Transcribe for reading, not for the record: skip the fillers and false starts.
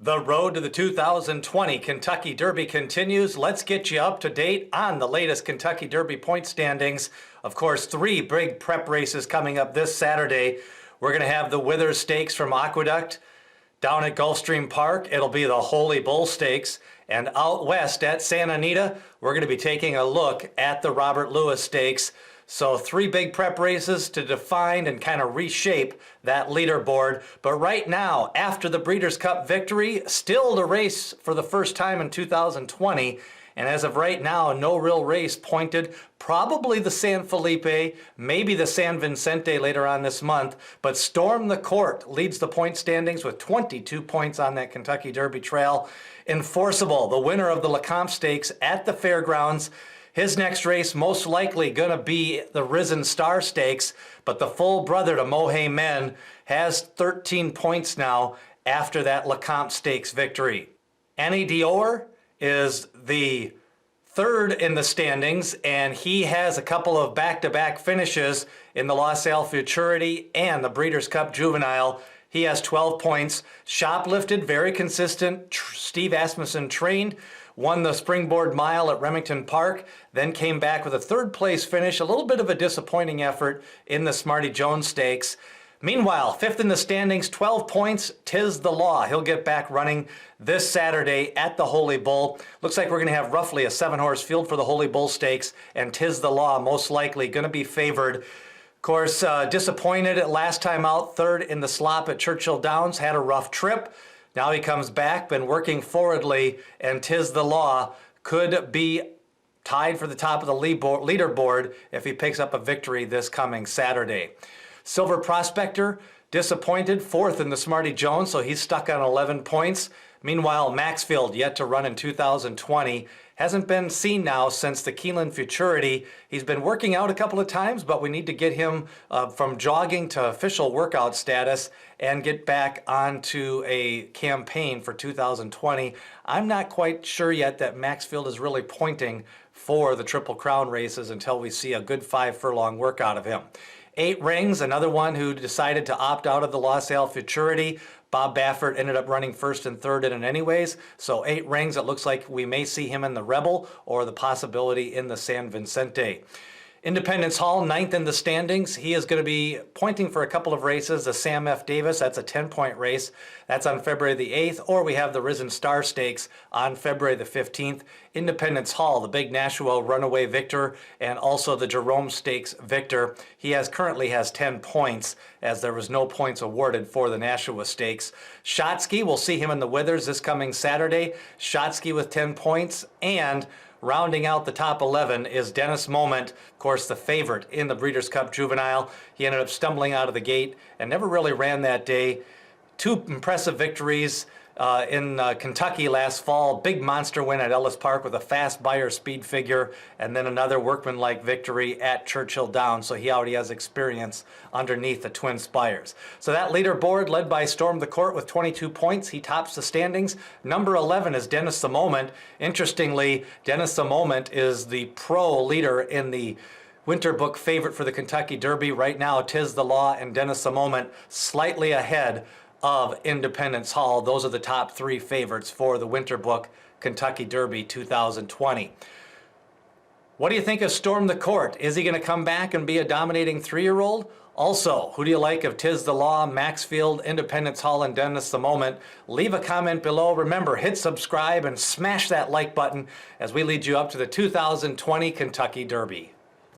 The road to the 2020 Kentucky Derby continues. Let's get you up to date on the latest Kentucky Derby point standings. Of course, 3 big prep races coming up this Saturday. We're going to have the Withers Stakes from Aqueduct down at Gulfstream Park. It'll be the Holy Bull Stakes. And out west at Santa Anita, we're going to be taking a look at the Robert Lewis Stakes. So 3 big prep races to define and kind of reshape that leaderboard. But right now, after the Breeders' Cup victory, still the race for the first time in 2020. And as of right now, no real race pointed. Probably the San Felipe, maybe the San Vicente later on this month. But Storm the Court leads the point standings with 22 points on that Kentucky Derby trail. Enforceable, the winner of the Lecompte Stakes at the fairgrounds. His next race most likely going to be the Risen Star Stakes, but the full brother to Mohe Men has 13 points now after that Lecompte Stakes victory. Annie Dior is the 3rd in the standings, and he has a couple of back-to-back finishes in the La Salle Futurity and the Breeders' Cup Juvenile. He has 12 points. Shoplifted, very consistent. Steve Asmussen trained. Won the Springboard Mile at Remington Park, then came back with a 3rd place finish, a little bit of a disappointing effort in the Smarty Jones Stakes. Meanwhile, 5th in the standings, 12 points, Tiz the Law. He'll get back running this Saturday at the Holy Bull. Looks like we're going to have roughly a 7-horse field for the Holy Bull Stakes, and Tiz the Law most likely going to be favored. Of course, disappointed at last time out, 3rd in the slop at Churchill Downs, had a rough trip. Now he comes back, been working forwardly, and Tiz the Law could be tied for the top of the leaderboard if he picks up a victory this coming Saturday. Silver Prospector, disappointed, 4th in the Smarty Jones, so he's stuck on 11 points. Meanwhile, Maxfield, yet to run in 2020, hasn't been seen now since the Keeneland Futurity. He's been working out a couple of times, but we need to get him from jogging to official workout status and get back onto a campaign for 2020. I'm not quite sure yet that Maxfield is really pointing for the Triple Crown races until we see a good 5-furlong workout of him. 8 Rings, another one who decided to opt out of the La Salle Futurity. Bob Baffert ended up running 1st and 3rd in it anyways. So 8 Rings, it looks like we may see him in the Rebel or the possibility in the San Vicente. Independence Hall, 9th in the standings. He is going to be pointing for a couple of races. The Sam F. Davis, that's a 10-point race. That's on February the 8th. Or we have the Risen Star Stakes on February the 15th. Independence Hall, the big Nashua Runaway victor, and also the Jerome Stakes victor. He currently has 10 points, as there was no points awarded for the Nashua Stakes. Shotsky, we'll see him in the Withers this coming Saturday. Shotsky with 10 points, and rounding out the top 11 is Dennis Moment, of course the favorite in the Breeders' Cup Juvenile. He ended up stumbling out of the gate and never really ran that day. 2 impressive victories in Kentucky last fall. Big monster win at Ellis Park with a fast Beyer speed figure, and then another workmanlike victory at Churchill Downs. So he already has experience underneath the Twin Spires. So that leaderboard led by Storm the Court with 22 points. He tops the standings. Number 11 is Dennis the Moment. Interestingly, Dennis the Moment is the pro leader in the Winter Book favorite for the Kentucky Derby. Right now, Tiz the Law and Dennis the Moment slightly ahead of Independence Hall. Those are the top 3 favorites for the Winter Book Kentucky Derby 2020. What do you think of Storm the Court? Is he going to come back and be a dominating 3-year-old? Also, who do you like of Tiz the Law, Maxfield, Independence Hall, and Dennis the Moment? Leave a comment below. Remember, hit subscribe and smash that like button as we lead you up to the 2020 Kentucky Derby.